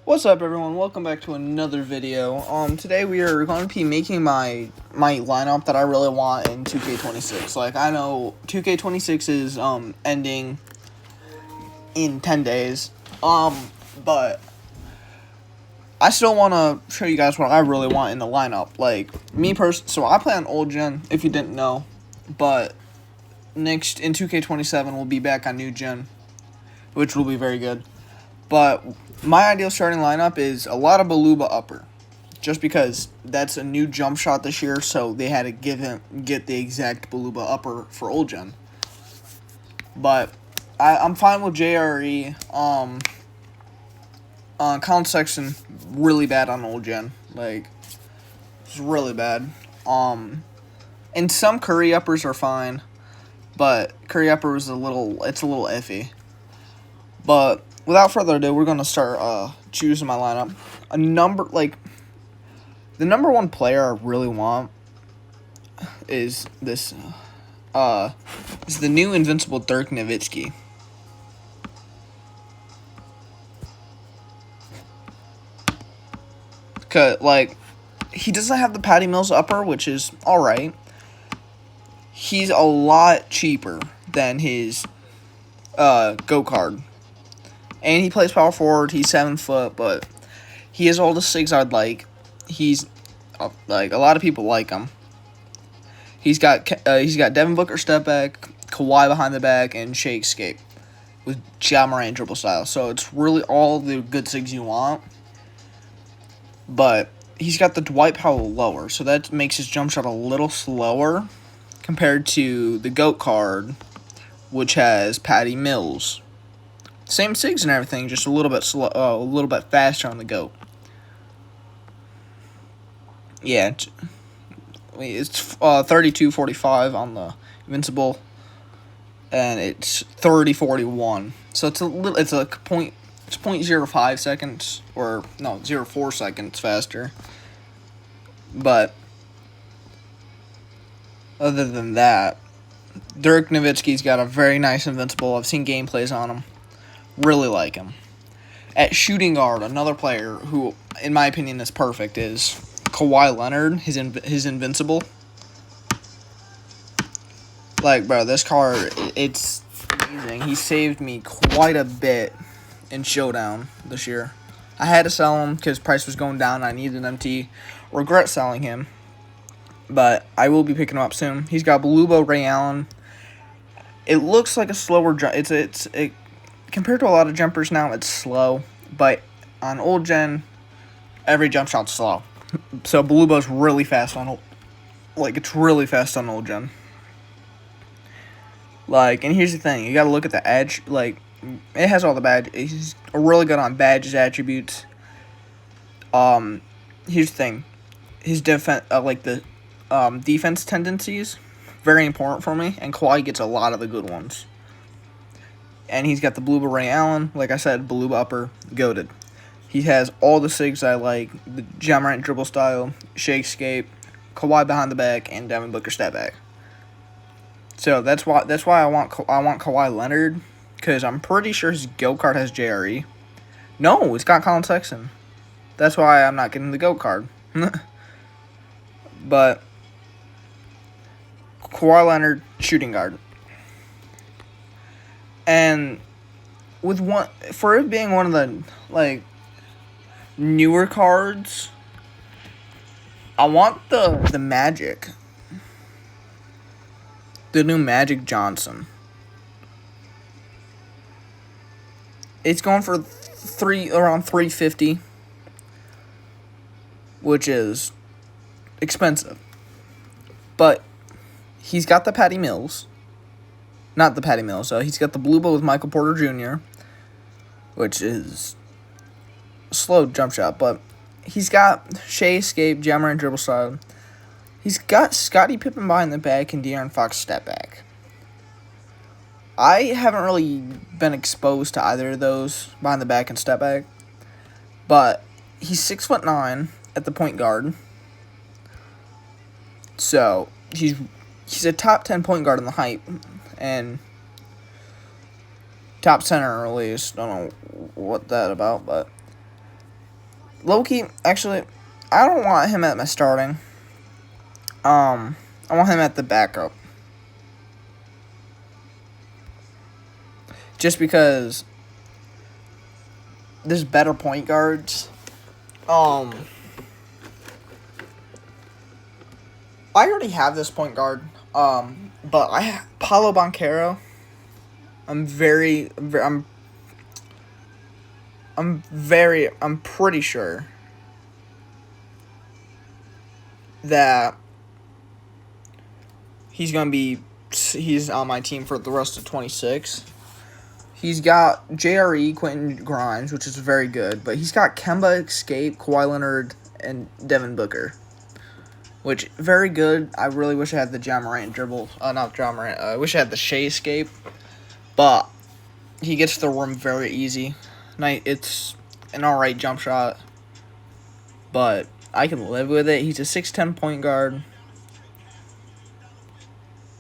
What's up, everyone? Welcome back to another video. Today we are going to be making my lineup that I really want in 2K26. Like, I know 2K26 is ending in 10 days. But I still want to show you guys what I really want in the lineup. Like, so I play on old gen, if you didn't know, but next in 2K27 we'll be back on new gen, which will be very good. But my ideal starting lineup is a lot of Baluba upper, just because that's a new jump shot this year, so they had to get the exact Baluba upper for old gen. But I'm fine with JRE. Colin Sexton, really bad on old gen. Like, it's really bad. And some Curry uppers are fine, but Curry upper is a little iffy. But without further ado, we're gonna start choosing my lineup. The number one player I really want is this. Is the new invincible Dirk Nowitzki. Cause he doesn't have the Patty Mills upper, which is alright. He's a lot cheaper than his go card. And he plays power forward. He's 7 foot, but he has all the SIGs I'd like. He's a lot of people like him. He's got Devin Booker step back, Kawhi behind the back, and Shea escape with Ja Morant dribble style. So it's really all the good SIGs you want. But he's got the Dwight Powell lower, so that makes his jump shot a little slower compared to the GOAT card, which has Patty Mills. Same SIGs and everything, just a little bit slow, a little bit faster on the GOAT. Yeah, it's 32-45 on the Invincible, and it's 30-41. So it's a point. It's 0.05 seconds, or no, 0.04 seconds faster. But other than that, Dirk Nowitzki's got a very nice Invincible. I've seen gameplays on him. Really like him. At shooting guard, another player who, in my opinion, is perfect is Kawhi Leonard, his Invincible. Like, bro, this card, it's amazing. He saved me quite a bit in Showdown this year. I had to sell him because price was going down. I needed an MT. Regret selling him, but I will be picking him up soon. He's got Baluba, Ray Allen. It looks like a slower jump. Compared to a lot of jumpers now, it's slow. But on old gen, every jump shot's slow. So Baluba's really fast on it's really fast on old gen. And here's the thing, you gotta look at the edge. It has all the badges. He's really good on badges, attributes. Here's the thing, his defense, defense tendencies, very important for me. And Kawhi gets a lot of the good ones. And he's got the Baluba Ray Allen. Like I said, Baluba upper, goated. He has all the SIGs I like. The Ja Morant dribble style, Shea escape, Kawhi behind the back, and Devin Booker step back. So that's why I want Kawhi Leonard, because I'm pretty sure his GOAT card has JRE. No, it's got Colin Sexton. That's why I'm not getting the GOAT card. But Kawhi Leonard, shooting guard. And for it being one of the newer cards, I want the Magic. The new Magic Johnson. It's going for around 350, which is expensive. But he's got the Patty Mills. Not the Patty Mills, he's got the Baluba with Michael Porter Jr., which is a slow jump shot, but he's got Shea escape, Ja Morant dribble style. He's got Scottie Pippen behind the back and De'Aaron Fox step back. I haven't really been exposed to either of those, behind the back and step back, but he's 6'9" at the point guard, so he's a top 10 point guard in the height. And top center, at least. Don't know what that about, but Loki, actually, I don't want him at my starting. I want him at the backup. Just because there's better point guards. I already have this point guard. But Paulo Banchero. I'm pretty sure that he's on my team for the rest of 26. He's got JRE, Quentin Grimes, which is very good, but he's got Kemba, Escape, Kawhi Leonard, and Devin Booker, which very good. I really wish I had the Ja Morant dribble. Not Ja Morant. I wish I had the Shea Escape, but he gets to the rim very easy. It's an alright jump shot, but I can live with it. He's a 6'10" point guard,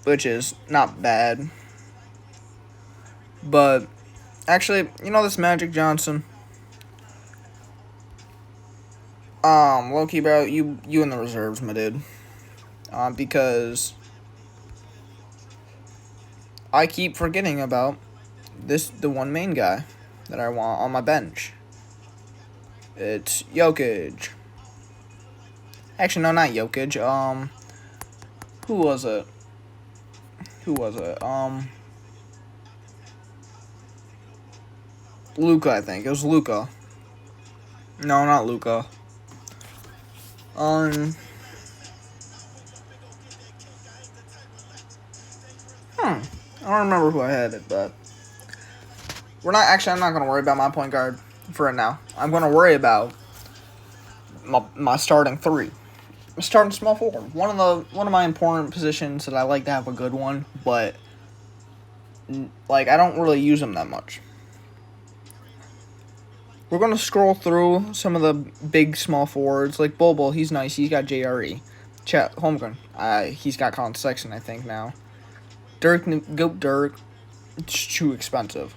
which is not bad. But actually, this Magic Johnson. Low-key, bro, you in the reserves, my dude. Because I keep forgetting about the one main guy that I want on my bench. It's Jokic. Actually, no, not Jokic. Who was it? Luka, I think. It was Luka. No, not Luka. I don't remember who I had it, but I'm not going to worry about my point guard for it now. I'm going to worry about my starting three. I'm starting small forward. One of my important positions that I like to have a good one, but I don't really use them that much. We're going to scroll through some of the big small forwards. Like Bobo, he's nice. He's got JRE. Chet Holmgren, he's got Colin Sexton, I think, now. Dirk, it's too expensive.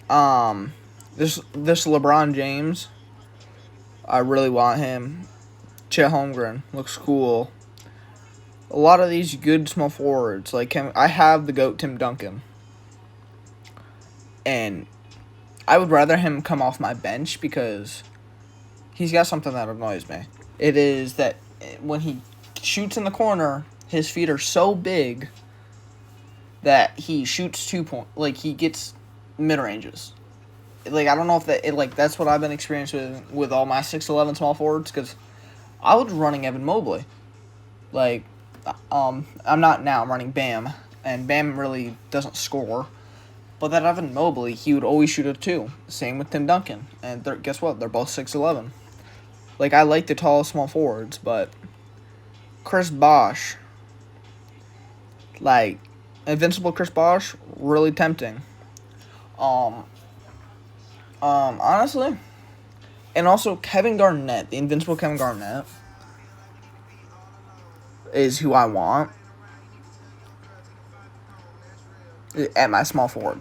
This LeBron James, I really want him. Chet Holmgren looks cool. A lot of these good small forwards, I have the GOAT Tim Duncan, and I would rather him come off my bench because he's got something that annoys me. It is that when he shoots in the corner, his feet are so big that he shoots 2-point. He gets mid-ranges. I don't know if that's what I've been experiencing with all my 6'11" small forwards, because I was running Evan Mobley. I'm not now. I'm running Bam, and Bam really doesn't score. But that Evan Mobley, he would always shoot a 2. Same with Tim Duncan. And guess what? They're both 6'11". I like the tall small forwards, but Chris Bosh, Invincible Chris Bosh, really tempting. Honestly. And also Kevin Garnett, the Invincible Kevin Garnett, is who I want at my small forward.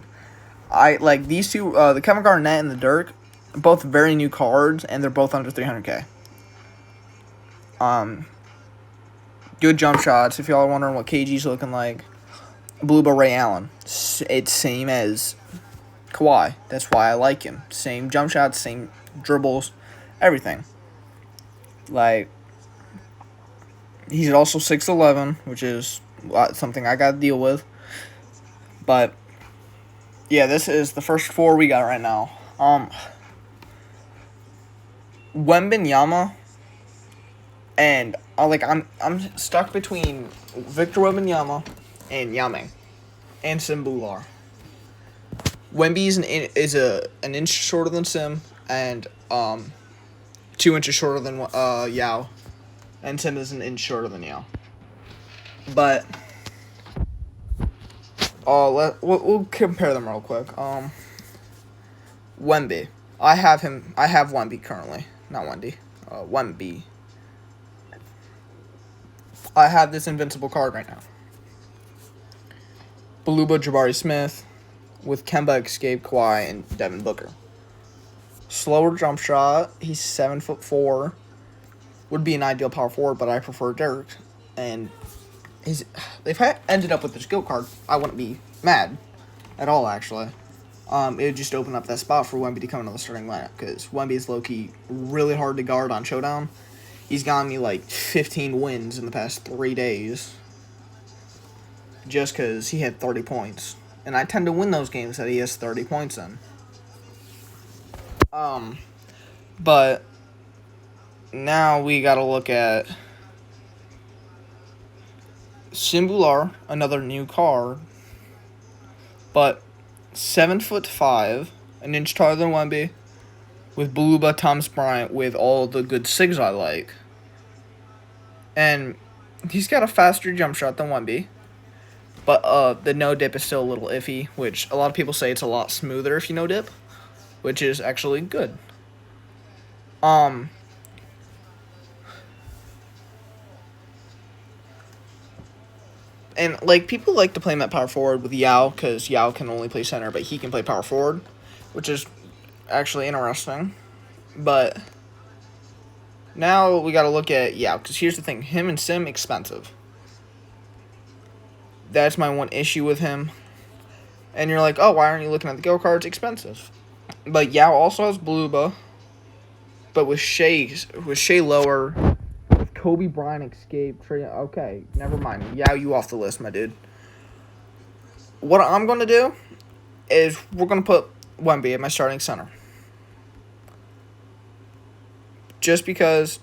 I like these two, the Kevin Garnett and the Dirk, both very new cards, and they're both under 300K. Good jump shots. If y'all are wondering what KG's looking like, Blue Bow Ray Allen. It's same as Kawhi. That's why I like him. Same jump shots, same dribbles, everything. He's also 6'11", which is something I got to deal with. But yeah, this is the first 4 we got right now. Wembanyama, and I'm stuck between Victor Wembanyama and Yaming and Sim Bular. Wemby is an inch shorter than Sim, and 2 inches shorter than Yao, and Sim is an inch shorter than Yao. But we'll compare them real quick. Wemby, I have Wemby currently, not Wendy. Wemby. I have this invincible card right now. Beluba Jabari Smith with Kemba, Escape, Kawhi, and Devin Booker. slower jump shot. He's 7'4". Would be an ideal power forward, but I prefer Dirk. And if I ended up with this GOAT card, I wouldn't be mad at all, actually. It would just open up that spot for Wemby to come into the starting lineup, because Wemby is low-key really hard to guard on Showdown. He's gotten me like 15 wins in the past 3 days, just because he had 30 points. And I tend to win those games that he has 30 points in. But now we gotta look at Simbular, another new card, but 7'5", an inch taller than Wemby, with Baluba, Thomas Bryant, with all the good SIGs I like. And he's got a faster jump shot than Wemby, but the no dip is still a little iffy, which a lot of people say it's a lot smoother if you no dip, which is actually good. And, like, people like to play him at power forward with Yao, because Yao can only play center, but he can play power forward, which is actually interesting. But now we got to look at Yao, because here's the thing. Him and Sim, expensive. That's my one issue with him. And you're like, oh, why aren't you looking at the go cards? Expensive. But Yao also has Baluba, but with Shea lower, with Kobe Bryant escape, okay, never mind. Yao, you off the list, my dude. What I'm going to do is we're going to put Wemby at my starting center. Just because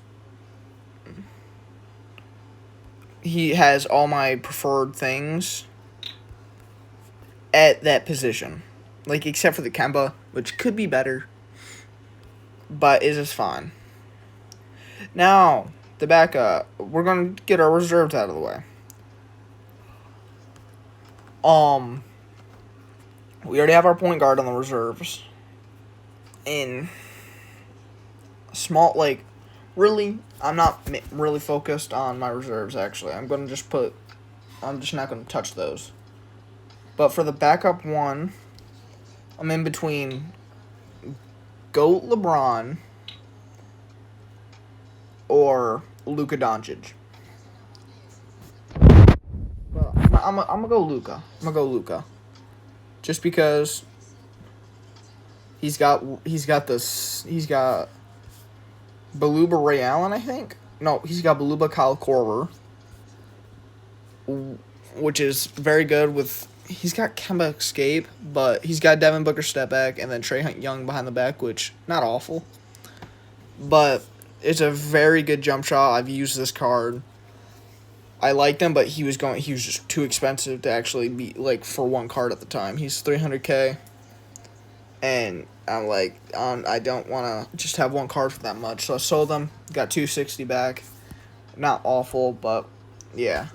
he has all my preferred things at that position. Like, except for the Kemba, which could be better, but is just fine. Now, the backup, we're going to get our reserves out of the way. We already have our point guard on the reserves. In small, like, really, I'm not really focused on my reserves, actually. I'm just not going to touch those. But for the backup one, I'm in between GOAT LeBron or Luka Doncic. Well, I'm gonna go Luka. Just because he's got Baluba Ray Allen, I think. No, he's got Baluba Kyle Korver, which is very good with. He's got Kemba escape, but he's got Devin Booker step back, and then Trae Young behind the back, which, not awful. But it's a very good jump shot. I've used this card. I liked him, but he was just too expensive to actually be, like, for one card at the time. He's $300K. And I'm like, I don't want to just have one card for that much. So I sold him, got $260 back. Not awful, but yeah.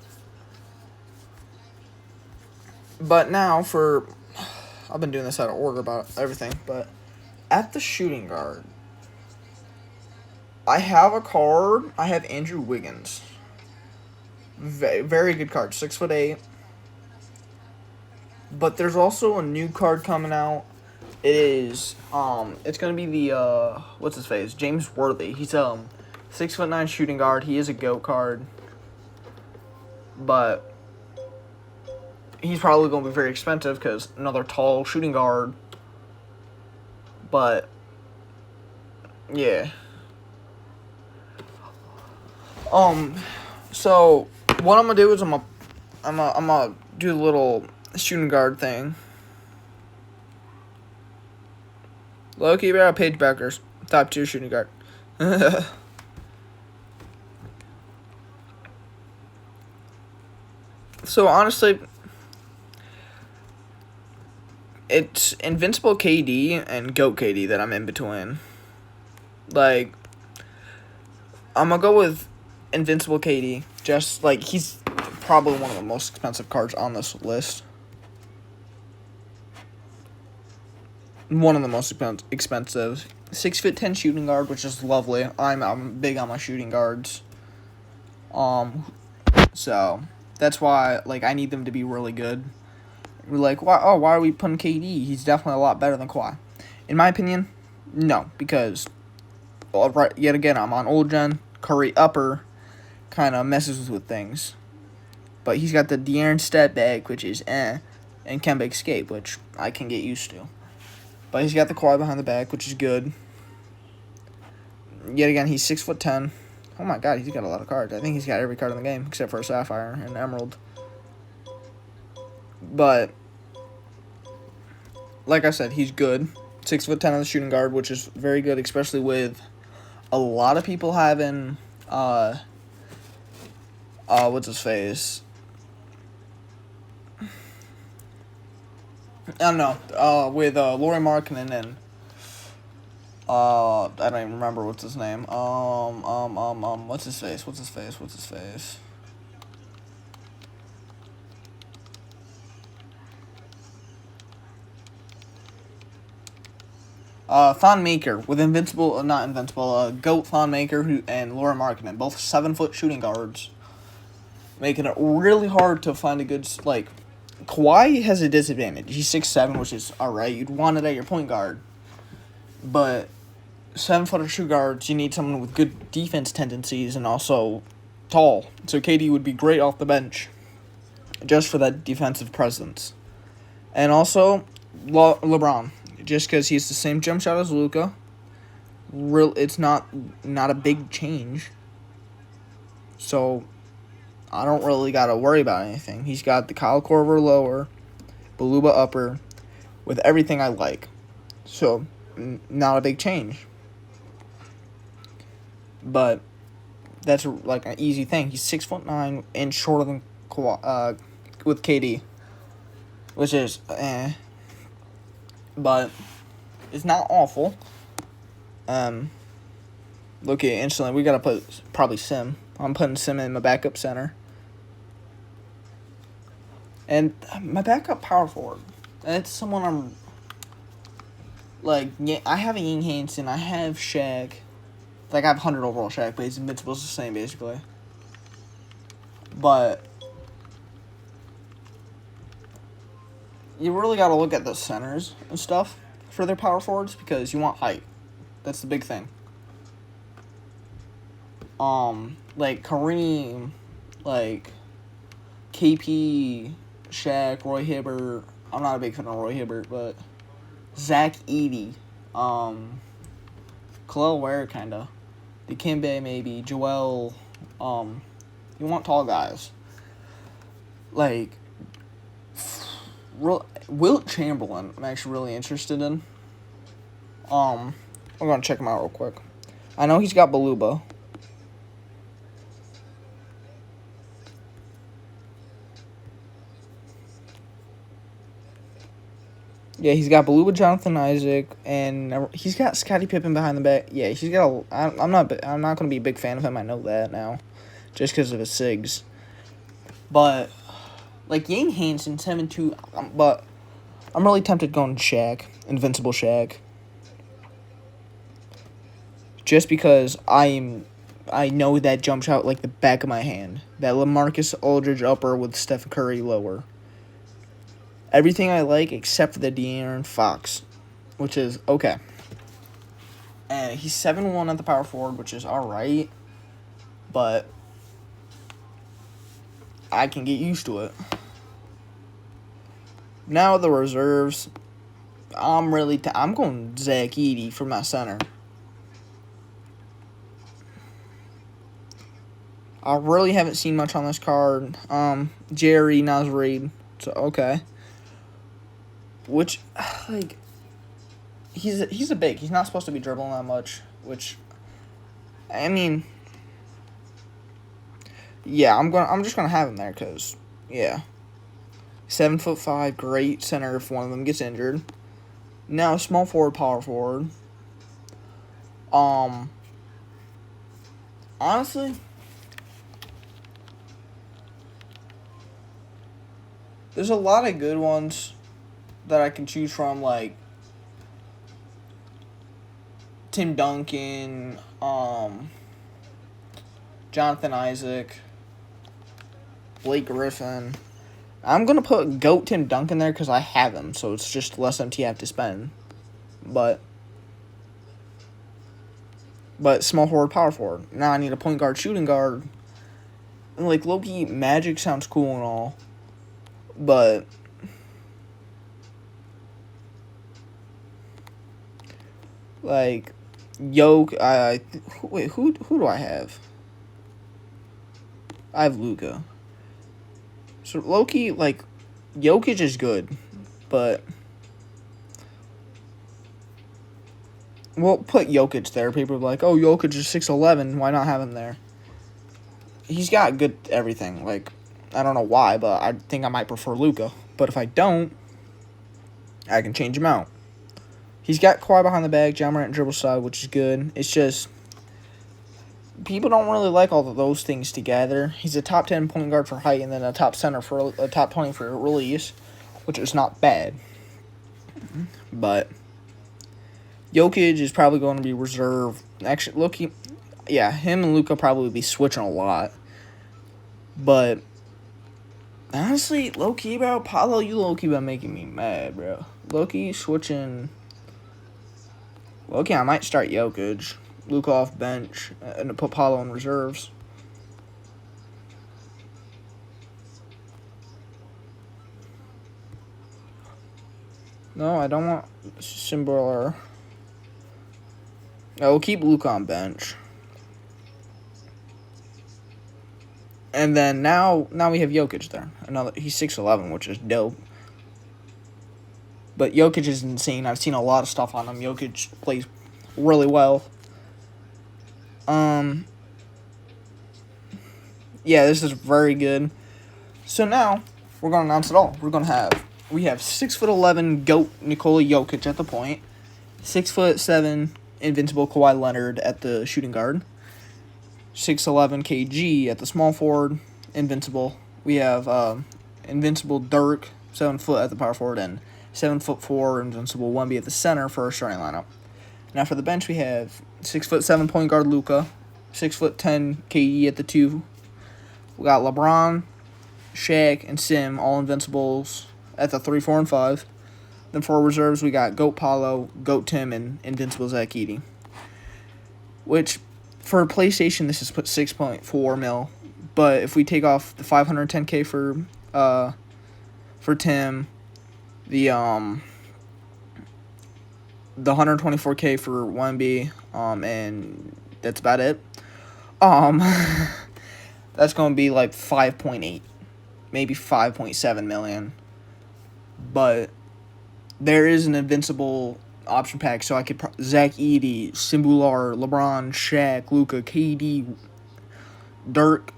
But now I've been doing this out of order about everything, but at the shooting guard, I have a card. I have Andrew Wiggins. Very good card, 6'8". But there's also a new card coming out. It is it's gonna be the what's his face? James Worthy. He's 6'9" shooting guard. He is a GOAT card, but he's probably going to be very expensive because another tall shooting guard. But yeah. So what I'm gonna do is I'm gonna do a little shooting guard thing. Low-key about Paige Beckers, top 2 shooting guard. So honestly, it's Invincible KD and GOAT KD that I'm in between. Like, I'm gonna go with Invincible KD. Just, like, he's probably one of the most expensive cards on this list. One of the most expensive. 6'10" shooting guard, which is lovely. I'm big on my shooting guards. So that's why, like, I need them to be really good. We're like, why are we putting KD? He's definitely a lot better than Kawhi. In my opinion, No, because right, yet again, I'm on old gen. Curry upper kind of messes with things. But he's got the De'Aaron step back, which is and Kemba escape, which I can get used to. But he's got the quad behind the back, which is good. Yet again, he's 6'10". Oh my god, he's got a lot of cards. I think he's got every card in the game except for a Sapphire and Emerald. But like I said, he's good. 6'10" on the shooting guard, which is very good, especially with a lot of people having what's his face? I don't know. With Lauri Markkanen and I don't even remember what's his name. What's his face? Thon Maker with Goat Thon Maker and Laura Markkanen, both 7-foot shooting guards, making it really hard to find a good like. Kawhi has a disadvantage. He's 6'7", which is alright. You'd want it at your point guard, but 7-footer shoe guards, you need someone with good defense tendencies and also tall. So KD would be great off the bench, just for that defensive presence, and also LeBron. Just because he's the same jump shot as Luka, it's not a big change. So I don't really got to worry about anything. He's got the Kyle Korver lower, Baluba upper, with everything I like. So not a big change. But that's like an easy thing. He's 6'9" and shorter than with KD, which is but it's not awful. Look at instantly. We gotta put probably Sim. I'm putting Sim in my backup center, and my backup power forward. And it's someone I'm like. Yeah, I have a Ying Hansen. I have Shaq. Like I have 100 overall Shaq, but his invincible's the same basically. But you really got to look at the centers and stuff for their power forwards because you want height. That's the big thing. Like Kareem, like KP, Shaq, Roy Hibbert. I'm not a big fan of Roy Hibbert, but Zach Edey, Khalil Ware, kinda, Dikembe maybe, Joel. You want tall guys. Like Wilt Chamberlain, I'm actually really interested in. I'm gonna check him out real quick. I know he's got Baluba. Yeah, he's got Baluba, Jonathan Isaac, and he's got Scottie Pippen behind the back. Yeah, he's got. I'm not gonna be a big fan of him. I know that now, just because of his SIGs. But like Ying Hansen 7'2", but I'm really tempted going Shaq, Invincible Shaq. Just because I know that jump shot like the back of my hand. That LaMarcus Aldridge upper with Steph Curry lower. Everything I like except for the De'Aaron Fox, which is okay. And he's 7'1" at the power forward, which is alright. But I can get used to it. Now the reserves. I'm going Zach Edey for my center. I really haven't seen much on this card. Jerry Nasreed. So okay. Which, like, he's a big. He's not supposed to be dribbling that much. Which, I mean, yeah, I'm just gonna have him there because, yeah, 7'5", great center if one of them gets injured. Now small forward, power forward. Honestly, there's a lot of good ones that I can choose from, like Tim Duncan, Jonathan Isaac, Blake Griffin. I'm going to put GOAT Tim Duncan there because I have him, so it's just less MT I have to spend. But but small forward, power forward. Now I need a point guard, shooting guard. And like low-key, Magic sounds cool and all, but like wait, who do I have? I have Luka. So low-key, like Jokic is good, but we'll put Jokic there. People are like, oh, Jokic is 6'11", why not have him there? He's got good everything. Like, I don't know why, but I think I might prefer Luka. But if I don't, I can change him out. He's got Kawhi behind the back, John Morant dribble side, which is good. It's just people don't really like all of those things together. He's a top 10 point guard for height and then a top center for a top 20 for release, which is not bad. But Jokic is probably going to be reserved. Actually, look, yeah, him and Luka probably be switching a lot. But honestly, low-key, bro, Paulo, you low-key been making me mad, bro. Low-key switching. Low-key, I might start Jokic, Luka off bench, and put Paulo in reserves. No, I don't want Simbalar. I will keep Luka on bench. And then now we have Jokic there. He's 6'11", which is dope. But Jokic is insane. I've seen a lot of stuff on him. Jokic plays really well. Yeah, this is very good. So now we're gonna announce it all. We have 6'11" GOAT Nikola Jokic at the point, 6'7" invincible Kawhi Leonard at the shooting guard, 6'11" KG at the small forward, invincible. We have invincible Dirk, 7 foot at the power forward, and 7'4" invincible Wemby at the center for our starting lineup. Now for the bench, we have 6'7" point guard Luka, 6'10" KD at the 2. We got LeBron, Shaq, and Sim, all invincibles at the 3, 4, and 5. Then for reserves, we got GOAT Paulo, GOAT Tim, and invincible Zach Edey. Which, for PlayStation, this is put 6.4 mil. But if we take off the 510K for Tim, the 124K for Wemby, and that's about it. That's going to be like 5.8, maybe 5.7 million. But there is an invincible option pack, so I could Zach Edey, Simbular, LeBron, Shaq, Luka, KD, Dirk,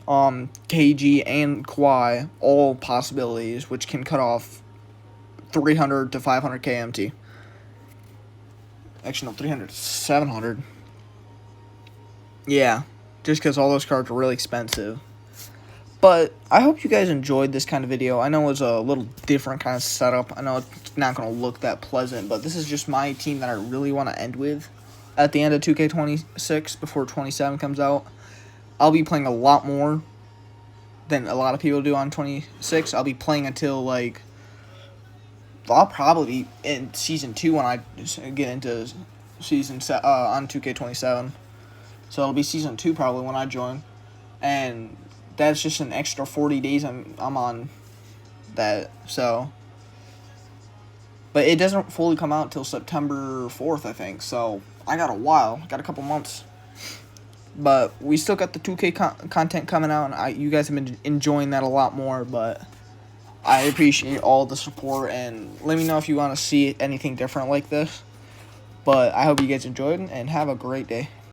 KG, and Kawhi, all possibilities, which can cut off 300 to 500K MT. Actually, no, 300 to 700. Yeah, just because all those cards are really expensive. But I hope you guys enjoyed this kind of video. I know it was a little different kind of setup. I know it's not going to look that pleasant, but this is just my team that I really want to end with at the end of 2K26 before 27 comes out. I'll be playing a lot more than a lot of people do on 26. I'll be playing until, like, I'll probably be in Season 2 when I get into Season on 2K27. So it'll be Season 2 probably when I join. And that's just an extra 40 days I'm on that. So, but it doesn't fully come out till September 4th, I think. So I got a while, got a couple months. But we still got the 2K content coming out, and you guys have been enjoying that a lot more. But I appreciate all the support, and let me know if you want to see anything different like this. But I hope you guys enjoyed, and have a great day.